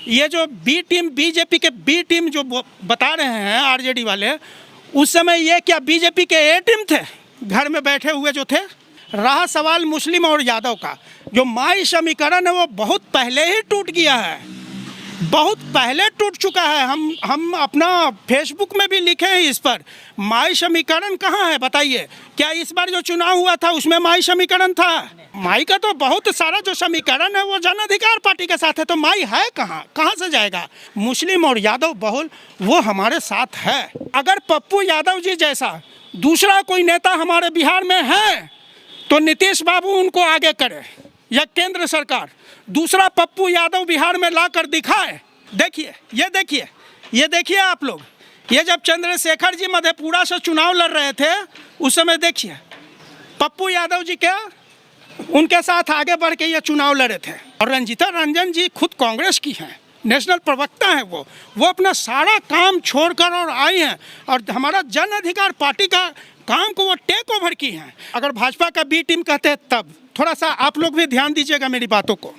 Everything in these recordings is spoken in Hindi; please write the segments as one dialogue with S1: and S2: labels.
S1: ये जो बी टीम, बीजेपी के बी टीम जो बता रहे हैं आरजेडी वाले, उस समय ये क्या बीजेपी के ए टीम थे घर में बैठे हुए जो थे। रहा सवाल मुस्लिम और यादव का, जो माई समीकरण है वो बहुत पहले ही टूट गया है, बहुत पहले टूट चुका है। हम अपना फेसबुक में भी लिखे हैं इस पर। माई समीकरण कहाँ है बताइए? क्या इस बार जो चुनाव हुआ था उसमें माई समीकरण था? माई का तो बहुत सारा जो समीकरण है वो जन अधिकार पार्टी के साथ है, तो माई है कहाँ से जाएगा? मुस्लिम और यादव बहुल वो हमारे साथ है। अगर पप्पू यादव जी जैसा दूसरा कोई नेता हमारे बिहार में है तो नीतीश बाबू उनको आगे करे या केंद्र सरकार दूसरा पप्पू यादव बिहार में ला कर दिखाए। देखिए, ये देखिए आप लोग, ये जब चंद्रशेखर जी मधेपुरा से चुनाव लड़ रहे थे उस समय देखिए पप्पू यादव जी क्या उनके साथ आगे बढ़ के ये चुनाव लड़े थे। और रंजीता रंजन जी खुद कांग्रेस की हैं, नेशनल प्रवक्ता हैं, वो अपना सारा काम छोड़कर और आई हैं और हमारा जन अधिकार पार्टी का काम को वो टेक ओवर की हैं। अगर भाजपा का बी टीम कहते हैं तब थोड़ा सा आप लोग भी ध्यान दीजिएगा मेरी बातों को।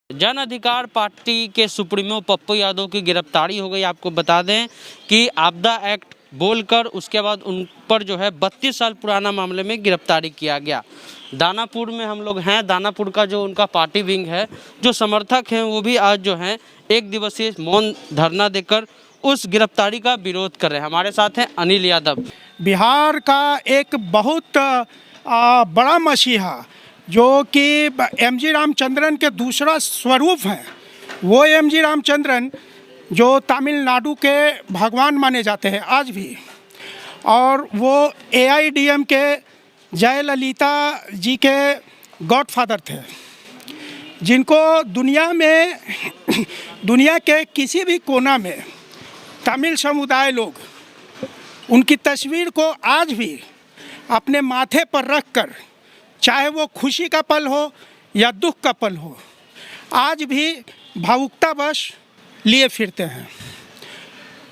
S2: जन अधिकार पार्टी के सुप्रीमो पप्पू यादव की गिरफ्तारी हो गई। आपको बता दें कि आपदा एक्ट बोलकर उसके बाद उन पर जो है 32 साल पुराना मामले में गिरफ्तारी किया गया। दानापुर में हम लोग हैं। दानापुर का जो उनका पार्टी विंग है, जो समर्थक हैं, वो भी आज जो है एक दिवसीय मौन धरना देकर उस गिरफ्तारी का विरोध कर रहे हैं। हमारे साथ हैं अनिल यादव।
S1: बिहार का एक बहुत बड़ा मसीहा जो कि एमजी रामचंद्रन के दूसरा स्वरूप हैं, वो एमजी रामचंद्रन जो तमिलनाडु के भगवान माने जाते हैं आज भी, और वो एआईडीएम के जयललिता जी के गॉडफादर थे, जिनको दुनिया के किसी भी कोना में तमिल समुदाय लोग उनकी तस्वीर को आज भी अपने माथे पर रखकर, चाहे वो खुशी का पल हो या दुख का पल हो, आज भी भावुकतावश लिए फिरते हैं।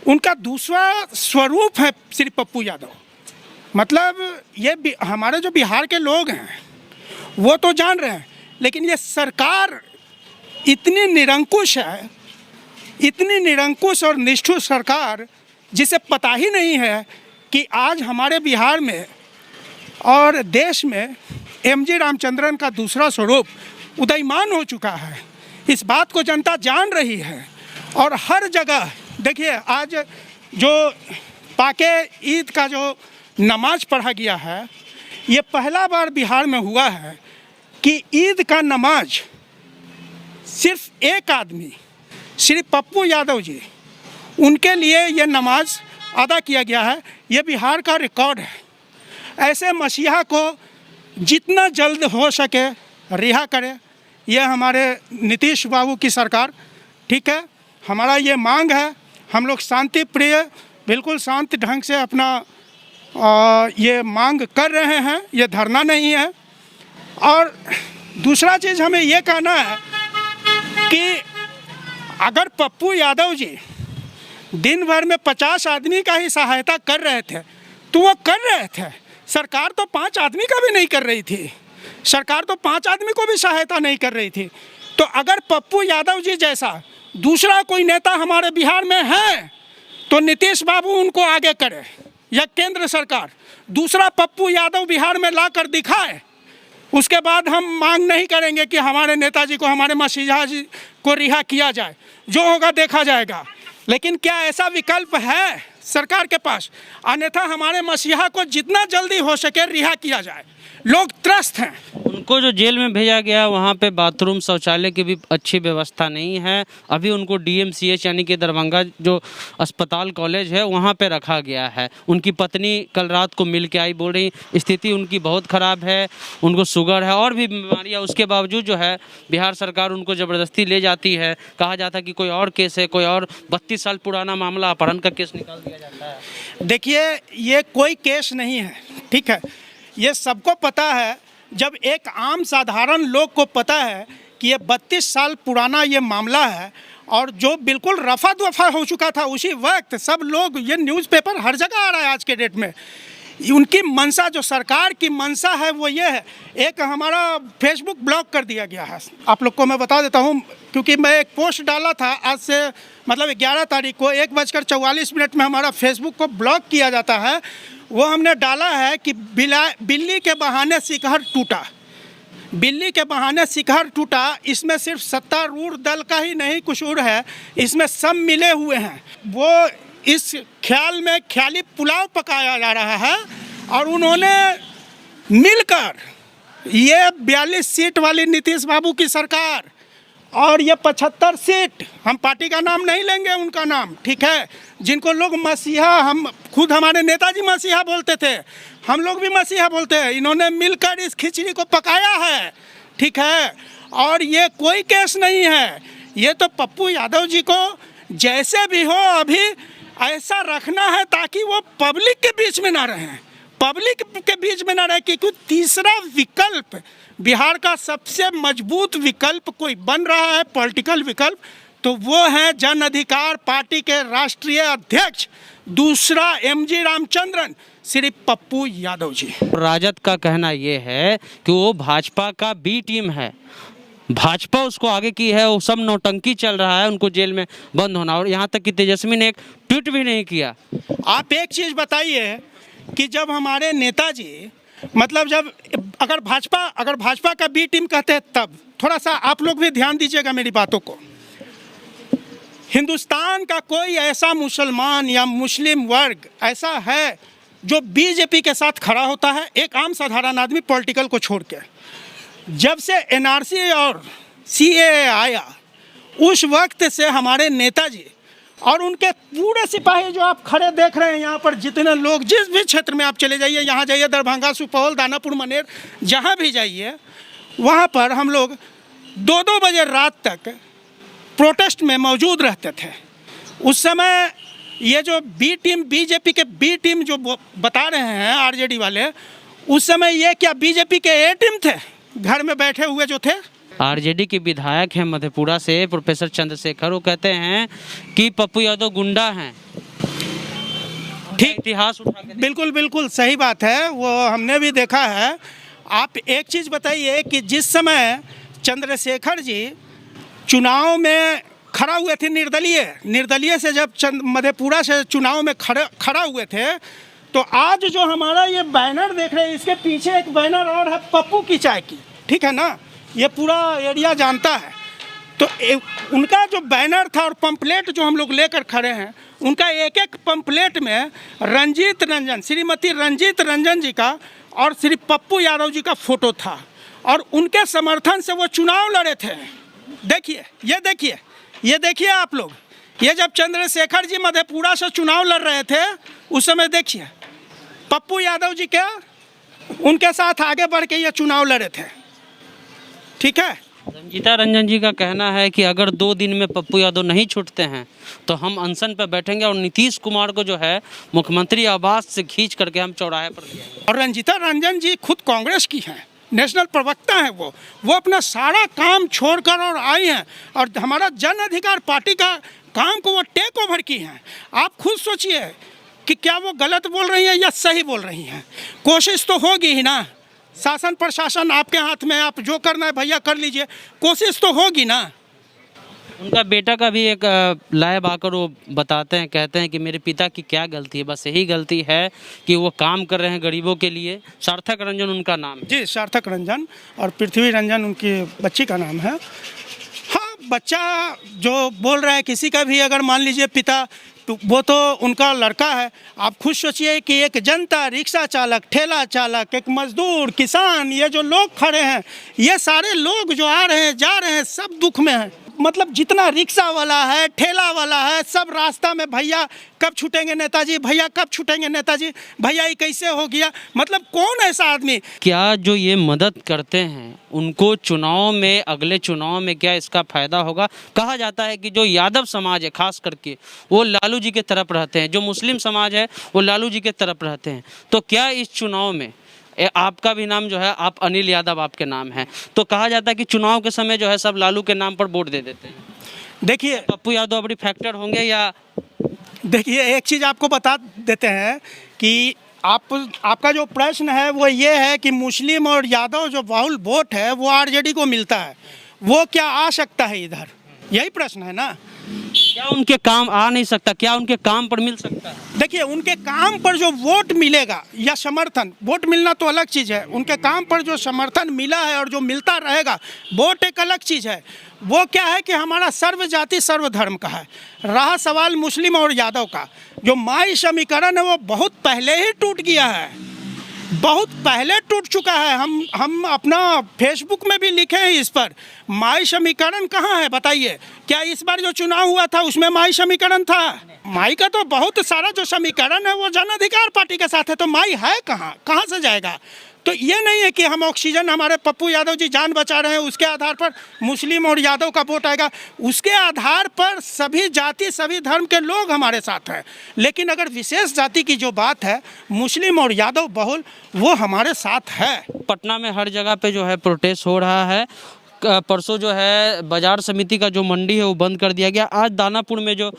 S1: उनका दूसरा स्वरूप है श्री पप्पू यादव। मतलब ये हमारे जो बिहार के लोग हैं वो तो जान रहे हैं, लेकिन ये सरकार इतनी निरंकुश है, इतनी निरंकुश और निष्ठुर सरकार, जिसे पता ही नहीं है कि आज हमारे बिहार में और देश में एमजी रामचंद्रन का दूसरा स्वरूप उदयमान हो चुका है। इस बात को जनता जान रही है और हर जगह देखिए, आज जो पाके ईद का जो नमाज पढ़ा गया है, ये पहला बार बिहार में हुआ है कि ईद का नमाज सिर्फ एक आदमी, श्री पप्पू यादव जी, उनके लिए ये नमाज अदा किया गया है। ये बिहार का रिकॉर्ड है। ऐसे मसीहा को जितना जल्द हो सके रिहा करे, ये हमारे नीतीश बाबू की सरकार। ठीक है, हमारा ये मांग है। हम लोग शांति प्रिय, बिल्कुल शांत ढंग से अपना ये मांग कर रहे हैं, ये धरना नहीं है। और दूसरा चीज़ हमें ये कहना है कि अगर पप्पू यादव जी दिन भर में 50 आदमी का ही सहायता कर रहे थे तो वो कर रहे थे। सरकार तो 5 आदमी का भी नहीं कर रही थी, सरकार तो 5 आदमी को भी सहायता नहीं कर रही थी। तो अगर पप्पू यादव जी जैसा दूसरा कोई नेता हमारे बिहार में है तो नीतीश बाबू उनको आगे करे या केंद्र सरकार दूसरा पप्पू यादव बिहार में ला कर दिखाए। उसके बाद हम मांग नहीं करेंगे कि हमारे नेताजी को, हमारे मसीहा जी को रिहा किया जाए। जो होगा देखा जाएगा। लेकिन क्या ऐसा विकल्प है सरकार के पास? अन्यथा हमारे मसीहा को जितना जल्दी हो सके रिहा किया जाए। लोग त्रस्त हैं।
S2: उनको जो जेल में भेजा गया वहाँ पे बाथरूम, शौचालय की भी अच्छी व्यवस्था नहीं है। अभी उनको डीएमसीएच यानी कि दरभंगा जो अस्पताल कॉलेज है वहाँ पे रखा गया है। उनकी पत्नी कल रात को मिल के आई, बोल रही स्थिति उनकी बहुत ख़राब है, उनको शुगर है और भी बीमारियाँ। उसके बावजूद जो है बिहार सरकार उनको ज़बरदस्ती ले जाती है। कहा जाता है कि कोई और केस है, कोई और 32 साल पुराना मामला अपहरण का केस निकाल दिया जाता है।
S1: देखिए, ये कोई केस नहीं है, ठीक है, ये सबको पता है। जब एक आम साधारण लोग को पता है कि ये 32 साल पुराना ये मामला है और जो बिल्कुल रफा दफा हो चुका था, उसी वक्त सब लोग, ये न्यूज़पेपर हर जगह आ रहा है आज के डेट में। उनकी मंशा, जो सरकार की मंशा है वो ये है। एक हमारा फेसबुक ब्लॉक कर दिया गया है। आप लोग को मैं बता देता हूँ, क्योंकि मैं एक पोस्ट डाला था आज से मतलब 11 तारीख को 1:44 में हमारा फेसबुक को ब्लॉक किया जाता है। वो हमने डाला है कि बिल्ली के बहाने शिखर टूटा, बिल्ली के बहाने शिखर टूटा। इसमें सिर्फ सत्तारूढ़ दल का ही नहीं कसूर है, इसमें सब मिले हुए हैं। वो इस ख्याल में ख्याली पुलाव पकाया जा रहा है और उन्होंने मिलकर ये 42 सीट वाली नीतीश बाबू की सरकार और ये 75 सीट, हम पार्टी का नाम नहीं लेंगे, उनका नाम, ठीक है, जिनको लोग मसीहा, हम खुद हमारे नेताजी मसीहा बोलते थे, हम लोग भी मसीहा बोलते हैं, इन्होंने मिलकर इस खिचड़ी को पकाया है, ठीक है। और ये कोई केस नहीं है, ये तो पप्पू यादव जी को जैसे भी हो अभी ऐसा रखना है ताकि वो पब्लिक के बीच में ना रहें, पब्लिक के बीच में ना रहे, क्योंकि तीसरा विकल्प बिहार का सबसे मजबूत विकल्प कोई बन रहा है पॉलिटिकल विकल्प, तो वो है जन अधिकार पार्टी के राष्ट्रीय अध्यक्ष दूसरा एमजी रामचंद्रन श्री पप्पू यादव जी।
S2: राजद का कहना ये है कि वो भाजपा का बी टीम है, भाजपा उसको आगे की है, वो सब नौटंकी चल रहा है, उनको जेल में बंद होना। और यहाँ तक कि तेजस्वी ने एक ट्वीट भी नहीं किया।
S1: आप एक चीज़ बताइए कि जब हमारे नेताजी मतलब जब अगर भाजपा का बी टीम कहते हैं, तब थोड़ा सा आप लोग भी ध्यान दीजिएगा मेरी बातों को। हिंदुस्तान का कोई ऐसा मुसलमान या मुस्लिम वर्ग ऐसा है जो बीजेपी के साथ खड़ा होता है, एक आम साधारण आदमी पॉलिटिकल को छोड़ के। जब से एनआरसी और सीएए आया उस वक्त से हमारे नेताजी और उनके पूरे सिपाही जो आप खड़े देख रहे हैं यहाँ पर, जितने लोग जिस भी क्षेत्र में आप चले जाइए, यहाँ जाइए दरभंगा, सुपौल, दानापुर, मनेर, जहाँ भी जाइए, वहाँ पर हम लोग 2-2 बजे रात तक प्रोटेस्ट में मौजूद रहते थे। उस समय ये जो बी टीम, बीजेपी के बी टीम जो बता रहे हैं आरजेडी वाले, उस समय ये क्या बीजेपी के ए टीम थे घर में बैठे हुए जो थे?
S2: आरजेडी के विधायक हैं मधेपुरा से प्रोफेसर चंद्रशेखर, वो कहते हैं कि पप्पू यादव गुंडा हैं।
S1: ठीक,
S2: इतिहास उठा के
S1: बिल्कुल बिल्कुल सही बात है, वो हमने भी देखा है। आप एक चीज़ बताइए कि जिस समय चंद्रशेखर जी चुनाव में खड़ा हुए थे, निर्दलीय से जब मधेपुरा से चुनाव में खड़ा हुए थे, तो आज जो हमारा ये बैनर देख रहे हैं, इसके पीछे एक बैनर और है पप्पू की चाय की, ठीक है ना, ये पूरा एरिया जानता है। तो उनका जो बैनर था और पंपलेट जो हम लोग लेकर खड़े हैं, उनका एक एक पंपलेट में श्रीमती रंजीत रंजन जी का और श्री पप्पू यादव जी का फोटो था और उनके समर्थन से वो चुनाव लड़े थे। देखिए, ये देखिए आप लोग, ये जब चंद्रशेखर जी मधेपुरा से चुनाव लड़ रहे थे उस समय देखिए पप्पू यादव जी क्या उनके साथ आगे बढ़ के ये चुनाव लड़े थे, ठीक है।
S2: रंजीता रंजन जी का कहना है कि अगर 2 दिन में पप्पू यादव नहीं छूटते हैं तो हम अनशन पर बैठेंगे और नीतीश कुमार को जो है मुख्यमंत्री आवास से खींच करके हम चौराहे पर ले जाएंगे।
S1: और रंजीता रंजन जी खुद कांग्रेस की हैं, नेशनल प्रवक्ता हैं, वो अपना सारा काम छोड़कर और आई हैं और हमारा जन अधिकार पार्टी का काम को वो टेक ओवर की हैं। आप खुद सोचिए कि क्या वो गलत बोल रही हैं या सही बोल रही हैं। कोशिश तो होगी ही ना, शासन प्रशासन आपके हाथ में, आप जो करना है भैया कर लीजिए, कोशिश तो होगी ना।
S2: उनका बेटा का भी एक लाइव आकर वो बताते हैं, कहते हैं कि मेरे पिता की क्या गलती है, बस यही गलती है कि वो काम कर रहे हैं गरीबों के लिए। सार्थक रंजन उनका नाम है। जी,
S1: सार्थक रंजन, और पृथ्वी रंजन उनकी बच्ची का नाम है। हाँ, बच्चा जो बोल रहा है किसी का भी अगर मान लीजिए पिता, तो वो तो उनका लड़का है। आप खुद सोचिए कि एक जनता, रिक्शा चालक, ठेला चालक, एक मजदूर, किसान, ये जो लोग खड़े हैं, ये सारे लोग जो आ रहे हैं जा रहे हैं सब दुख में हैं। मतलब जितना रिक्शा वाला है, ठेला वाला है, सब रास्ता में भैया कब छूटेंगे नेताजी, भैया कब छूटेंगे नेताजी, भैया ये कैसे हो गया। मतलब कौन ऐसा आदमी,
S2: क्या जो ये मदद करते हैं उनको चुनाव में, अगले चुनाव में क्या इसका फायदा होगा? कहा जाता है कि जो यादव समाज है खास करके वो लालू जी के तरफ रहते हैं, जो मुस्लिम समाज है वो लालू जी के तरफ रहते हैं। तो क्या इस चुनाव में आपका भी नाम जो है, आप अनिल यादव आपके नाम है, तो कहा जाता है कि चुनाव के समय जो है सब लालू के नाम पर वोट दे देते हैं।
S1: देखिए
S2: पप्पू यादव अपनी फैक्टर होंगे या?
S1: देखिए एक चीज़ आपको बता देते हैं कि आपका जो प्रश्न है वो ये है कि मुस्लिम और यादव जो बाहुल वोट है वो आरजेडी को मिलता है, वो क्या आ सकता है इधर? यही प्रश्न है ना।
S2: क्या उनके काम आ नहीं सकता, क्या उनके काम पर मिल सकता है?
S1: देखिए, उनके काम पर जो वोट मिलेगा या समर्थन, वोट मिलना तो अलग चीज़ है, उनके काम पर जो समर्थन मिला है और जो मिलता रहेगा, वोट एक अलग चीज़ है। वो क्या है कि हमारा सर्व जाति सर्व धर्म का है। रहा सवाल मुस्लिम और यादव का, जो माई समीकरण है वो बहुत पहले ही टूट गया है, बहुत पहले टूट चुका है। हम अपना फेसबुक में भी लिखे हैं इस पर। माई समीकरण कहाँ है बताइए? क्या इस बार जो चुनाव हुआ था उसमें माई समीकरण था? माई का तो बहुत सारा जो समीकरण है वो जन अधिकार पार्टी के साथ है, तो माई है कहाँ से जाएगा? तो ये नहीं है कि हम ऑक्सीजन, हमारे पप्पू यादव जी जान बचा रहे हैं, उसके आधार पर मुस्लिम और यादव का वोट आएगा। उसके आधार पर सभी जाति सभी धर्म के लोग हमारे साथ हैं। लेकिन अगर विशेष जाति की जो बात है, मुस्लिम और यादव बहुल, वो हमारे साथ है।
S2: पटना में हर जगह पे जो है प्रोटेस्ट हो रहा है। परसों जो है बाजार समिति का जो मंडी है वो बंद कर दिया गया। आज दानापुर में जो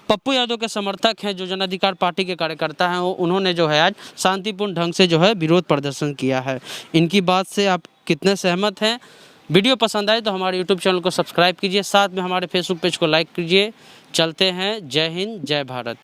S2: पप्पू यादव के समर्थक हैं, जो जन अधिकार पार्टी के कार्यकर्ता हैं, उन्होंने जो है आज शांतिपूर्ण ढंग से जो है विरोध प्रदर्शन किया है। इनकी बात से आप कितने सहमत हैं? वीडियो पसंद आए तो हमारे यूट्यूब चैनल को सब्सक्राइब कीजिए, साथ में हमारे फेसबुक पेज को लाइक कीजिए। चलते हैं। जय हिंद, जय भारत।